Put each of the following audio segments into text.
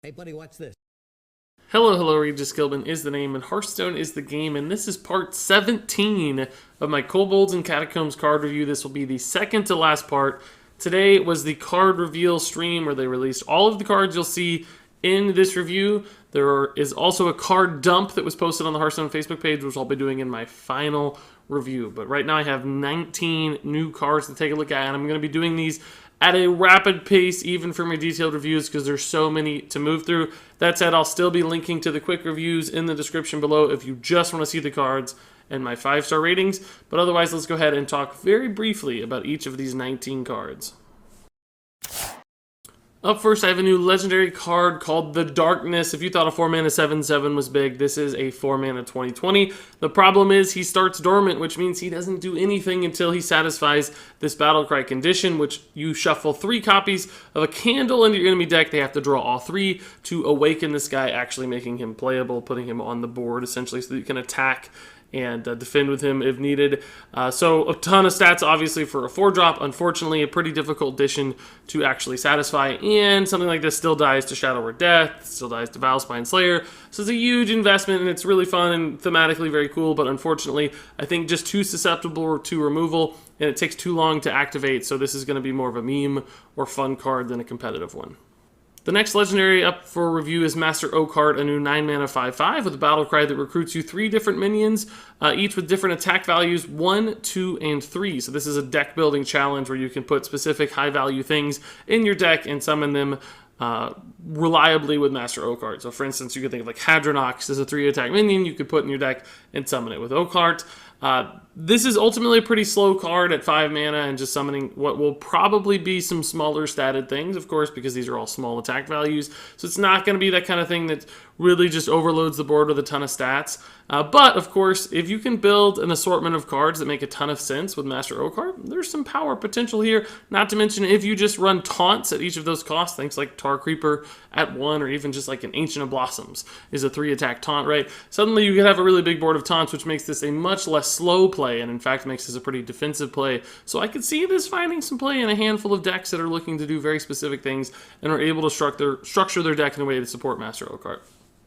Hey, buddy, watch this. Hello, Regis Gilbin is the name, and Hearthstone is the game, and this is part 17 of my Kobolds and Catacombs card review. This will be the second to last part. Today was the card reveal stream where they released all of the cards you'll see in this review. There is also a card dump that was posted on the Hearthstone Facebook page, which I'll be doing in my final review. But right now I have 19 new cards to take a look at, and I'm going to be doing these at a rapid pace, even for my detailed reviews, because there's so many to move through. That said, I'll still be linking to the quick reviews in the description below if you just want to see the cards and my 5-star ratings. But otherwise, let's go ahead and talk very briefly about each of these 19 cards. Up first, I have a new legendary card called the Darkness. If you thought a 4-mana 7/7 was big, this is a 4-mana 20/20. The problem is he starts dormant, which means he doesn't do anything until he satisfies this Battlecry condition, which you shuffle 3 copies of a candle into your enemy deck. They have to draw all 3 to awaken this guy, actually making him playable, putting him on the board, essentially, so that you can attack and defend with him if needed. So a ton of stats, obviously, for a 4-drop. Unfortunately, a pretty difficult addition to actually satisfy, and something like this still dies to Shadow Word Death, still dies to Valspine Slayer. So it's a huge investment, and it's really fun and thematically very cool, but unfortunately, I think just too susceptible to removal, and it takes too long to activate, so this is going to be more of a meme or fun card than a competitive one. The next legendary up for review is Master Oakheart, a new 9-mana 5/5 with a battle cry that recruits you 3 different minions, each with different attack values 1, 2, and 3. So this is a deck building challenge where you can put specific high value things in your deck and summon them reliably with Master Oakheart. So for instance, you could think of like Hadronox as a 3-attack minion you could put in your deck and summon it with Oakheart. This is ultimately a pretty slow card at 5 mana and just summoning what will probably be some smaller statted things, of course, because these are all small attack values. So it's not going to be that kind of thing that really just overloads the board with a ton of stats. But, of course, if you can build an assortment of cards that make a ton of sense with Master Oakheart, there's some power potential here. Not to mention if you just run taunts at each of those costs, things like Tar Creeper at 1, or even just like an Ancient of Blossoms is a 3-attack taunt, right? Suddenly you could have a really big board of taunts, which makes this a much less slow play, and in fact makes this a pretty defensive play. So I could see this finding some play in a handful of decks that are looking to do very specific things and are able to structure their deck in a way to support Master Oakheart.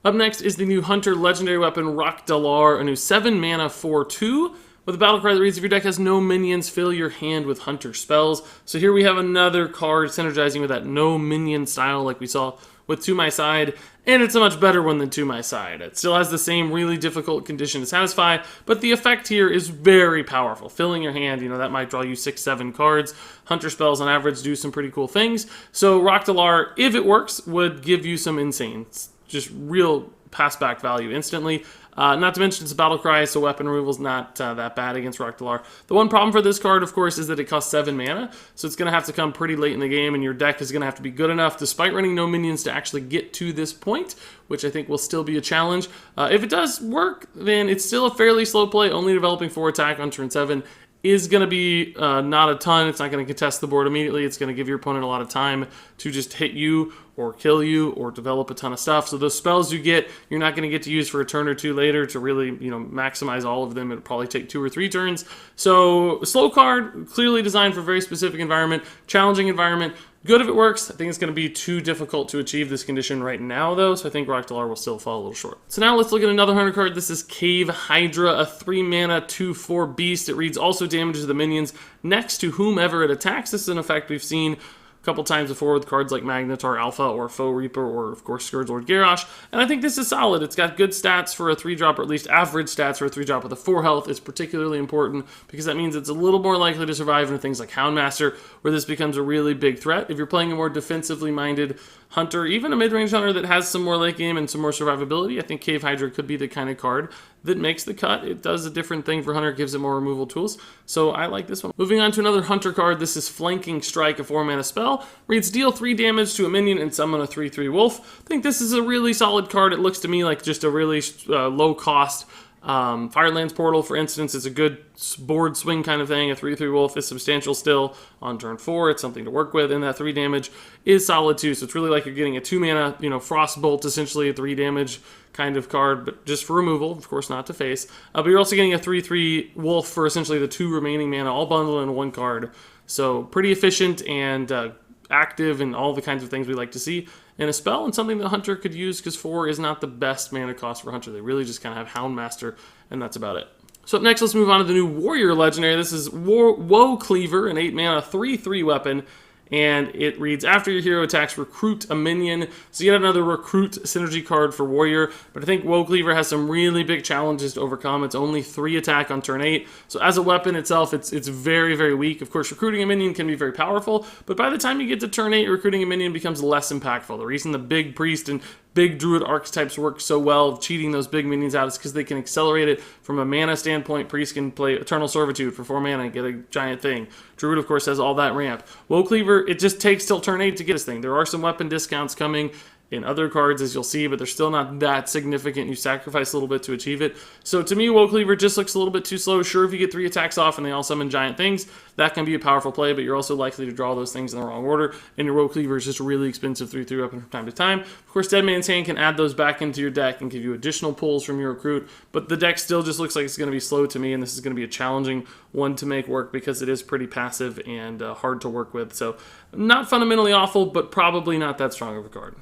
Up next is the new Hunter legendary weapon, Rock Dalar, a new 7-mana 4/2 with a battle cry that reads, if your deck has no minions, fill your hand with Hunter spells. So here we have another card synergizing with that no minion style like we saw with To My Side, and it's a much better one than To My Side. It still has the same really difficult condition to satisfy, but the effect here is very powerful. Filling your hand, that might draw you 6-7 cards. Hunter spells on average do some pretty cool things. So Rock Dalar, if it works, would give you some insane, just real pass-back value instantly. Not to mention it's a battle cry, so weapon removal is not that bad against Rock Dalar. The one problem for this card, of course, is that it costs 7 mana, so it's going to have to come pretty late in the game, and your deck is going to have to be good enough, despite running no minions, to actually get to this point, which I think will still be a challenge. If it does work, then it's still a fairly slow play, only developing 4 attack on turn 7. Is going to be not a ton. It's not going to contest the board immediately. It's going to give your opponent a lot of time to just hit you or kill you or develop a ton of stuff. So those spells you get, you're not going to get to use for a turn or 2 later to really, maximize all of them. It'll probably take 2 or 3 turns. So a slow card, clearly designed for a very specific environment, challenging environment. Good if it works. I think it's going to be too difficult to achieve this condition right now, though, so I think Rock Dalar will still fall a little short. So now let's look at another Hunter card. This is Cave Hydra, a 3-mana 2/4 beast. It reads, also damages the minions next to whomever it attacks. This is an effect we've seen a couple times before with cards like Magnetar Alpha or Foe Reaper or, of course, Scourgelord Garrosh. And I think this is solid. It's got good stats for a 3-drop, or at least average stats for a 3-drop with a 4 health. It's particularly important because that means it's a little more likely to survive in things like Houndmaster, where this becomes a really big threat. If you're playing a more defensively minded Hunter, even a mid-range Hunter that has some more late game and some more survivability, I think Cave Hydra could be the kind of card that makes the cut. It does a different thing for Hunter, gives it more removal tools, so I like this one. Moving on to another Hunter card, this is Flanking Strike, a 4-mana spell. Reads, deal 3 damage to a minion and summon a 3/3 wolf. I think this is a really solid card. It looks to me like just a really low-cost Firelands Portal, for instance, is a good board swing kind of thing. A 3/3 wolf is substantial still on turn 4. It's something to work with, and that 3 damage is solid too. So it's really like you're getting a 2-mana, Frostbolt, essentially a 3 damage kind of card, but just for removal, of course, not to face. But you're also getting a 3/3 wolf for essentially the 2 remaining mana, all bundled in 1 card. So pretty efficient and active and all the kinds of things we like to see. and a spell, and something that Hunter could use because 4 is not the best mana cost for Hunter. They really just kind of have Houndmaster, and that's about it. So up next, let's move on to the new Warrior Legendary. This is Woe Cleaver, an 8 mana 3/3 weapon. And it reads, after your hero attacks, recruit a minion. So you get another recruit synergy card for Warrior. But I think Woe Cleaver has some really big challenges to overcome. It's only 3 attack on turn 8. So as a weapon itself, it's very, very weak. Of course, recruiting a minion can be very powerful. But by the time you get to turn 8, recruiting a minion becomes less impactful. The reason the big priest and big druid archetypes work so well, cheating those big minions out, is because they can accelerate it from a mana standpoint. Priest can play Eternal Servitude for 4 mana and get a giant thing. Druid, of course, has all that ramp. Woe Cleaver, it just takes till turn 8 to get this thing. There are some weapon discounts coming in other cards, as you'll see, but they're still not that significant. You sacrifice a little bit to achieve it. So to me, Woe Cleaver just looks a little bit too slow. Sure, if you get 3 attacks off and they all summon giant things, that can be a powerful play, but you're also likely to draw those things in the wrong order, and your Woe Cleaver is just a really expensive 3/3 weapon from time to time. Of course, Dead Man's Hand can add those back into your deck and give you additional pulls from your recruit, but the deck still just looks like it's going to be slow to me, and this is going to be a challenging one to make work because it is pretty passive and hard to work with. So not fundamentally awful, but probably not that strong of a card.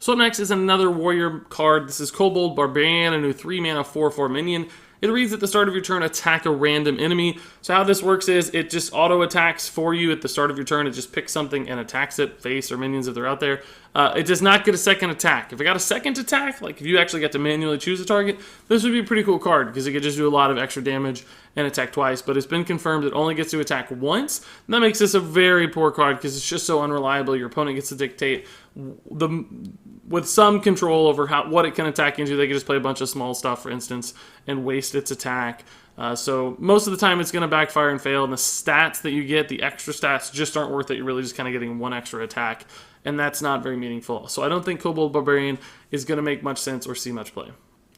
So up next is another Warrior card. This is Kobold Barbarian, a new 3 mana 4/4 minion. It reads at the start of your turn, attack a random enemy. So how this works is it just auto attacks for you at the start of your turn. It just picks something and attacks it, face or minions if they're out there. It does not get a second attack. If it got a second attack, like if you actually get to manually choose a target, this would be a pretty cool card because it could just do a lot of extra damage and attack twice. But it's been confirmed it only gets to attack once. And that makes this a very poor card because it's just so unreliable. Your opponent gets to dictate with some control over what it can attack into. They can just play a bunch of small stuff, for instance, and waste its attack. So most of the time it's going to backfire and fail, and the stats that you get, the extra stats, just aren't worth it. You're really just kind of getting one extra attack, and that's not very meaningful. So I don't think Kobold Barbarian is going to make much sense or see much play.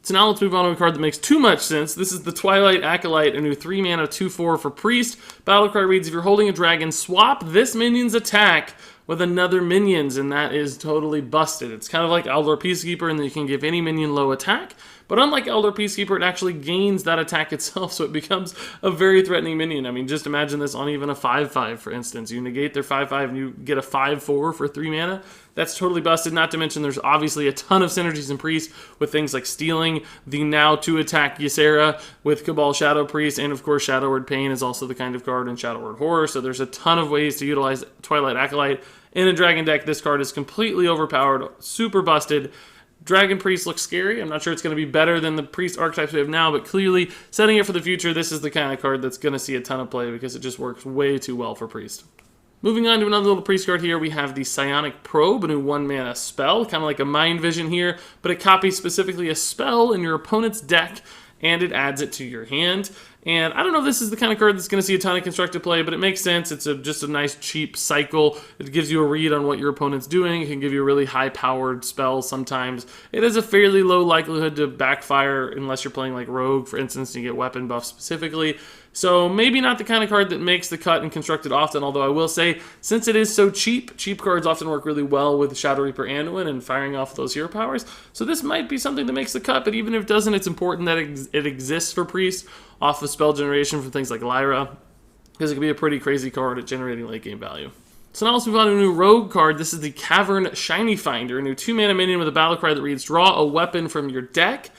So now let's move on to a card that makes too much sense. This is the Twilight Acolyte, a new 3 mana 2/4 for Priest. Battle cry reads, if you're holding a dragon, swap this minion's attack with another minion's, and that is totally busted. It's kind of like Eldar Peacekeeper, and then you can give any minion low attack. But unlike Eldar Peacekeeper, it actually gains that attack itself, so it becomes a very threatening minion. I mean, just imagine this on even a 5/5, for instance. You negate their 5/5 and you get a 5/4 for 3 mana. That's totally busted, not to mention there's obviously a ton of synergies in Priest with things like stealing, the now 2-attack Ysera with Cabal Shadow Priest, and of course Shadow Word Pain is also the kind of card in Shadow Word Horror, so there's a ton of ways to utilize Twilight Acolyte. In a dragon deck, this card is completely overpowered, super busted. Dragon Priest looks scary. I'm not sure it's going to be better than the Priest archetypes we have now, but clearly, setting it for the future, this is the kind of card that's going to see a ton of play because it just works way too well for Priest. Moving on to another little Priest card here, we have the Psionic Probe, a new 1 mana spell, kind of like a Mind Vision here, but it copies specifically a spell in your opponent's deck, and it adds it to your hand. And I don't know if this is the kind of card that's going to see a ton of constructed play, but it makes sense. It's just a nice, cheap cycle. It gives you a read on what your opponent's doing. It can give you a really high-powered spell sometimes. It has a fairly low likelihood to backfire unless you're playing like Rogue, for instance, and you get weapon buff specifically. So maybe not the kind of card that makes the cut and constructed often, although I will say, since it is so cheap, cheap cards often work really well with Shadow Reaper Anduin and firing off those hero powers. So this might be something that makes the cut, but even if it doesn't, it's important that it exists for Priest off of spell generation from things like Lyra, because it can be a pretty crazy card at generating late game value. So now let's move on to a new Rogue card. This is the Cavern Shiny Finder, a new 2 mana minion with a battle cry that reads, draw a weapon from your deck.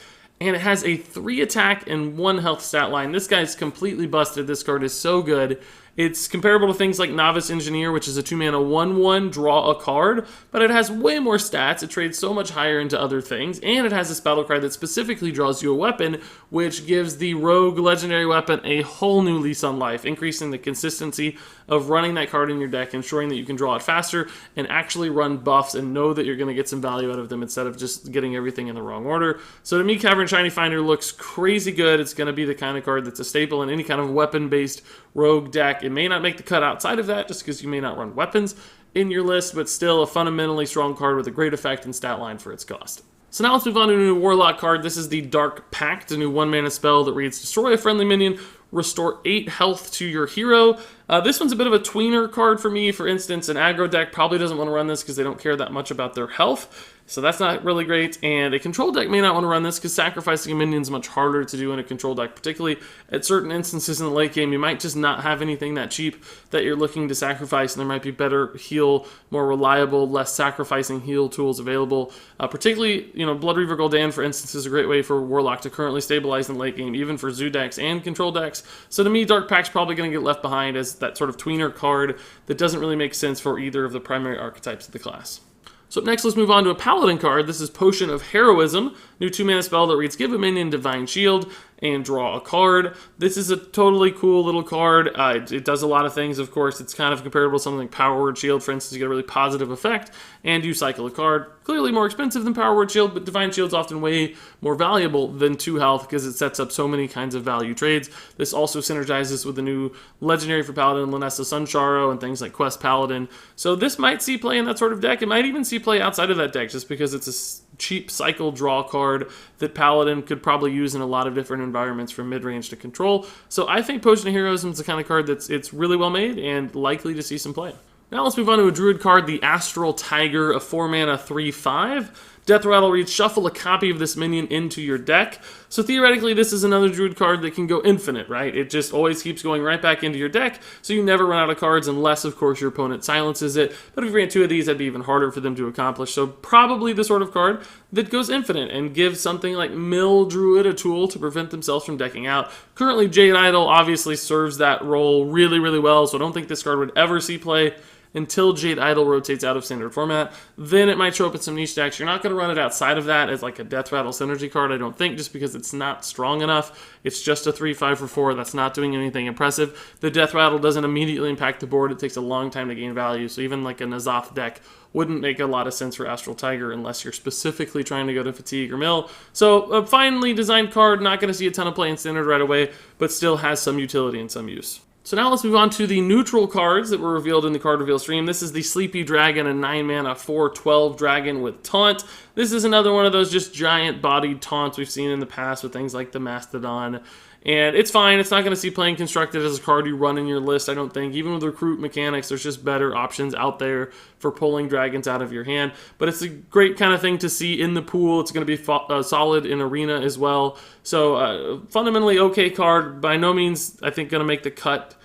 And it has a 3 attack and 1 health stat line. This guy's completely busted. This card is so good. It's comparable to things like Novice Engineer, which is a 2 mana 1/1, draw a card, but it has way more stats. It trades so much higher into other things, and it has this battle cry that specifically draws you a weapon, which gives the Rogue legendary weapon a whole new lease on life, increasing the consistency of running that card in your deck, ensuring that you can draw it faster and actually run buffs and know that you're going to get some value out of them instead of just getting everything in the wrong order. So to me, Cavern Shiny Finder looks crazy good. It's going to be the kind of card that's a staple in any kind of weapon-based Rogue deck. It may not make the cut outside of that just because you may not run weapons in your list, but still a fundamentally strong card with a great effect and stat line for its cost. So now let's move on to a new Warlock card. This is the Dark Pact, a new 1 mana spell that reads, destroy a friendly minion, restore 8 health to your hero. This one's a bit of a tweener card for me. For instance, an aggro deck probably doesn't want to run this because they don't care that much about their health. So that's not really great, and a control deck may not want to run this because sacrificing a minion is much harder to do in a control deck, particularly at certain instances in the late game. You might just not have anything that cheap that you're looking to sacrifice, and there might be better heal, more reliable, less sacrificing heal tools available. Particularly, Blood Reaver Gul'dan, for instance, is a great way for Warlock to currently stabilize in the late game, even for Zoo decks and control decks. So to me, Dark Pack's probably going to get left behind as that sort of tweener card that doesn't really make sense for either of the primary archetypes of the class. So up next, let's move on to a Paladin card. This is Potion of Heroism, new 2-mana spell that reads, give a minion Divine Shield and draw a card. This is a totally cool little card. It does a lot of things, of course. It's kind of comparable to something like Power Word Shield, for instance. You get a really positive effect, and you cycle a card. Clearly more expensive than Power Word Shield, but Divine Shield's often way more valuable than 2 health because it sets up so many kinds of value trades. This also synergizes with the new legendary for Paladin, Lunesta Sunsharo, and things like Quest Paladin. So this might see play in that sort of deck. It might even see play outside of that deck just because it's a cheap cycle draw card that Paladin could probably use in a lot of different environments from mid-range to control. So I think Potion of Heroism is the kind of card it's really well made and likely to see some play. Now let's move on to a Druid card, the Astral Tiger, a 4-mana 3/5. Death Rattle reads, shuffle a copy of this minion into your deck. So theoretically, this is another Druid card that can go infinite, right? It just always keeps going right back into your deck, so you never run out of cards unless, of course, your opponent silences it. But if you ran 2 of these, that'd be even harder for them to accomplish. So probably the sort of card that goes infinite and gives something like Mill Druid a tool to prevent themselves from decking out. Currently, Jade Idol obviously serves that role really, really well, so I don't think this card would ever see play until Jade Idol rotates out of standard format. Then it might show up in some niche decks. You're not going to run it outside of that as like a Death Rattle synergy card, I don't think, just because it's not strong enough. It's just a 3/5 for 4. That's not doing anything impressive. The Death Rattle doesn't immediately impact the board. It takes a long time to gain value. So even like a N'Zoth deck wouldn't make a lot of sense for Astral Tiger unless you're specifically trying to go to Fatigue or Mill. So a finely designed card, not going to see a ton of play in standard right away, but still has some utility and some use. So now let's move on to the neutral cards that were revealed in the card reveal stream. This is the Sleepy Dragon, a 9-mana 4/12 dragon with Taunt. This is another one of those just giant-bodied taunts we've seen in the past with things like the Mastodon. And it's fine. It's not going to see playing constructed as a card you run in your list, I don't think. Even with recruit mechanics, there's just better options out there for pulling dragons out of your hand. But it's a great kind of thing to see in the pool. It's going to be solid in Arena as well. So fundamentally okay card. By no means, I think, going to make the cut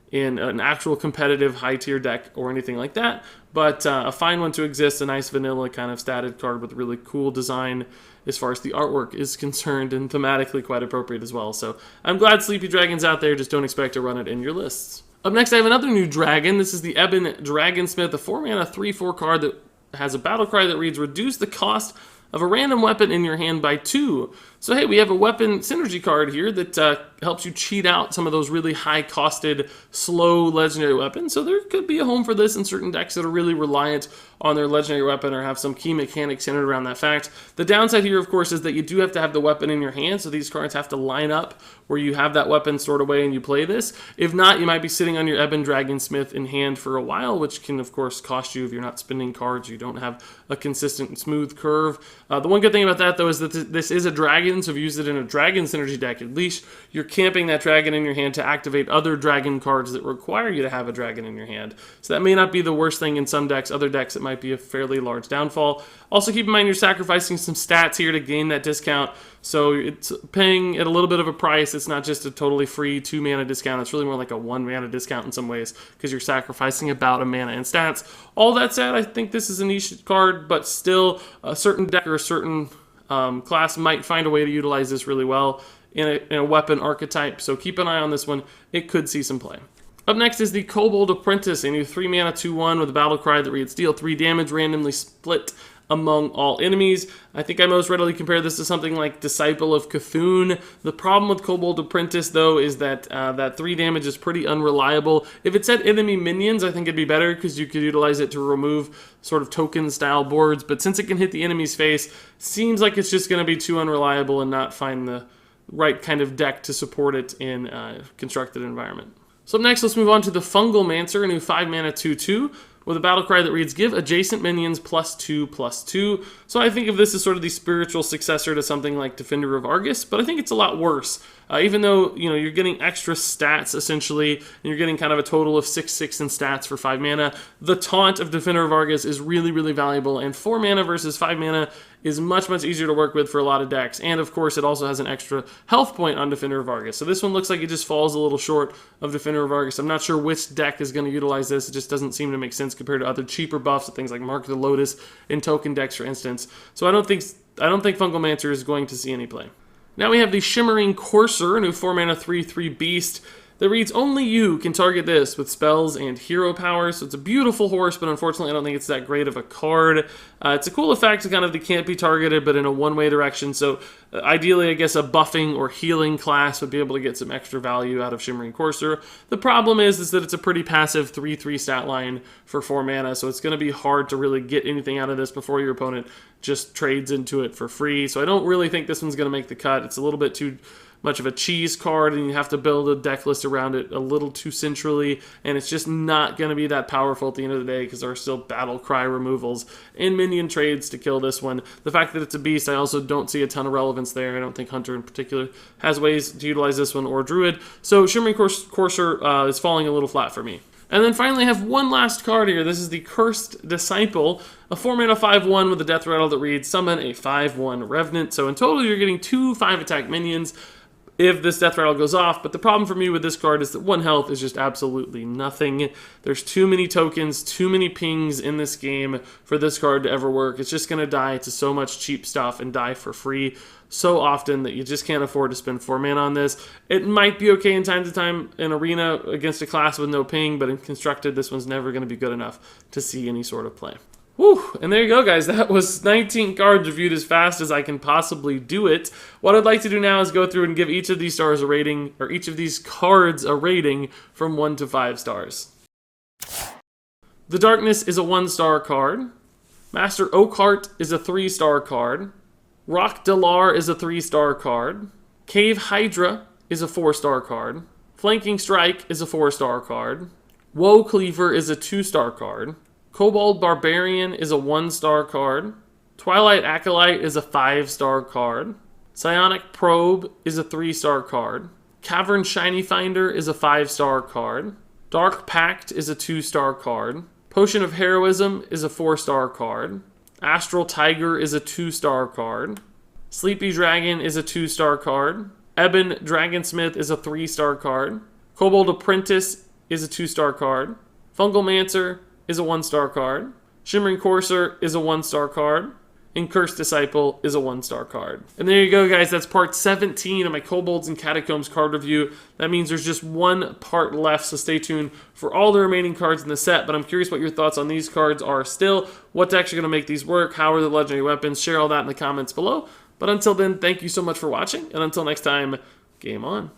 in an actual competitive high-tier deck or anything like that. But a fine one to exist, a nice vanilla kind of statted card with really cool design as far as the artwork is concerned, and thematically quite appropriate as well. So I'm glad Sleepy Dragon's out there, just don't expect to run it in your lists. Up next, I have another new dragon. This is the Ebon Dragonsmith, a 4-mana 3/4 card that has a battle cry that reads, reduce the cost of a random weapon in your hand by 2. So hey, we have a weapon synergy card here that helps you cheat out some of those really high-costed, slow legendary weapons. So there could be a home for this in certain decks that are really reliant on their legendary weapon or have some key mechanics centered around that fact. The downside here, of course, is that you do have to have the weapon in your hand, so these cards have to line up where you have that weapon stored away and you play this. If not, you might be sitting on your Ebon Dragonsmith in hand for a while, which can, of course, cost you if you're not spending cards, you don't have a consistent smooth curve. The one good thing about that, though, is that this is a dragon, so if you use it in a dragon synergy deck, at least you're camping that dragon in your hand to activate other dragon cards that require you to have a dragon in your hand. So that may not be the worst thing in some decks. Other decks, it might be a fairly large downfall. Also, keep in mind you're sacrificing some stats here to gain that discount, so it's paying at a little bit of a price. It's not just a totally free 2-mana discount. It's really more like a 1-mana discount in some ways because you're sacrificing about a mana in stats. All that said, I think this is a niche card, but still a certain deck or a certain class might find a way to utilize this really well in a weapon archetype, so keep an eye on this one. It could see some play. Up next is the Kobold Apprentice, a new 3-mana 2/1 with a battle cry that reads, deal 3 damage, randomly split among all enemies. I think I most readily compare this to something like Disciple of Cthulhu. The problem with Kobold Apprentice, though, is that that 3 damage is pretty unreliable. If it said enemy minions, I think it'd be better because you could utilize it to remove sort of token-style boards, but since it can hit the enemy's face, seems like it's just going to be too unreliable and not find the right kind of deck to support it in a constructed environment. So up next, let's move on to the Fungal Mancer, a new 5-mana 2/2 with a battle cry that reads, give adjacent minions +2/+2. So I think of this as sort of the spiritual successor to something like Defender of Argus, but I think it's a lot worse. Even though, you know, you're getting extra stats, essentially, and you're getting kind of a total of 6/6 in stats for 5 mana, the taunt of Defender of Argus is really, really valuable, and 4 mana versus 5 mana is much, much easier to work with for a lot of decks. And of course, it also has an extra health point on Defender of Argus. So this one looks like it just falls a little short of Defender of Argus. I'm not sure which deck is going to utilize this. It just doesn't seem to make sense compared to other cheaper buffs, things like Mark of the Lotus and token decks, for instance. So I don't think Fungalmancer is going to see any play. Now we have the Shimmering Courser, a new 4 mana 3/3 beast that reads, only you can target this with spells and hero power. So it's a beautiful horse, but unfortunately I don't think it's that great of a card. It's a cool effect, kind of, they can't be targeted, but in a one-way direction. So ideally, I guess a buffing or healing class would be able to get some extra value out of Shimmering Courser. The problem is that it's a pretty passive 3/3 stat line for 4 mana, so it's going to be hard to really get anything out of this before your opponent just trades into it for free. So I don't really think this one's going to make the cut. It's a little bit too much of a cheese card, and you have to build a deck list around it a little too centrally, and it's just not going to be that powerful at the end of the day because there are still battle cry removals and minion trades to kill this one. The fact that it's a beast, I also don't see a ton of relevance there. I don't think Hunter in particular has ways to utilize this one, or Druid. So Shimmering Courser is falling a little flat for me. And then finally I have one last card here. This is the Cursed Disciple, a 4 mana 5/1 with a death rattle that reads, summon a 5/1 Revenant. So in total you're getting 2 5-attack minions if this death rattle goes off. But the problem for me with this card is that 1 health is just absolutely nothing. There's too many tokens, too many pings in this game for this card to ever work. It's just going to die to so much cheap stuff and die for free so often that you just can't afford to spend 4 mana on this. It might be okay in time to time in Arena against a class with no ping, but in Constructed, this one's never going to be good enough to see any sort of play. Whew, and there you go, guys. That was 19 cards reviewed as fast as I can possibly do it. What I'd like to do now is go through and give each of these stars a rating, or each of these cards a rating from 1 to 5 stars. The Darkness is a 1-star card. Master Oakheart is a 3-star card. Rock Delar is a 3-star card. Cave Hydra is a 4-star card. Flanking Strike is a 4-star card. Woe Cleaver is a 2-star card. Kobold Barbarian is a 1-star card. Twilight Acolyte is a 5-star card. Psionic Probe is a 3-star card. Cavern Shiny Finder is a 5-star card. Dark Pact is a 2-star card. Potion of Heroism is a 4-star card. Astral Tiger is a 2-star card. Sleepy Dragon is a 2-star card. Ebon Dragonsmith is a 3-star card. Kobold Apprentice is a 2-star card. Fungalmancer is a 1-star card. Shimmering Courser is a 1-star card. And Cursed Disciple is a 1-star card. And there you go, guys. That's part 17 of my Kobolds and Catacombs card review. That means there's just one part left, so stay tuned for all the remaining cards in the set. But I'm curious what your thoughts on these cards are still. What's actually going to make these work? How are the legendary weapons? Share all that in the comments below. But until then, thank you so much for watching. And until next time, game on.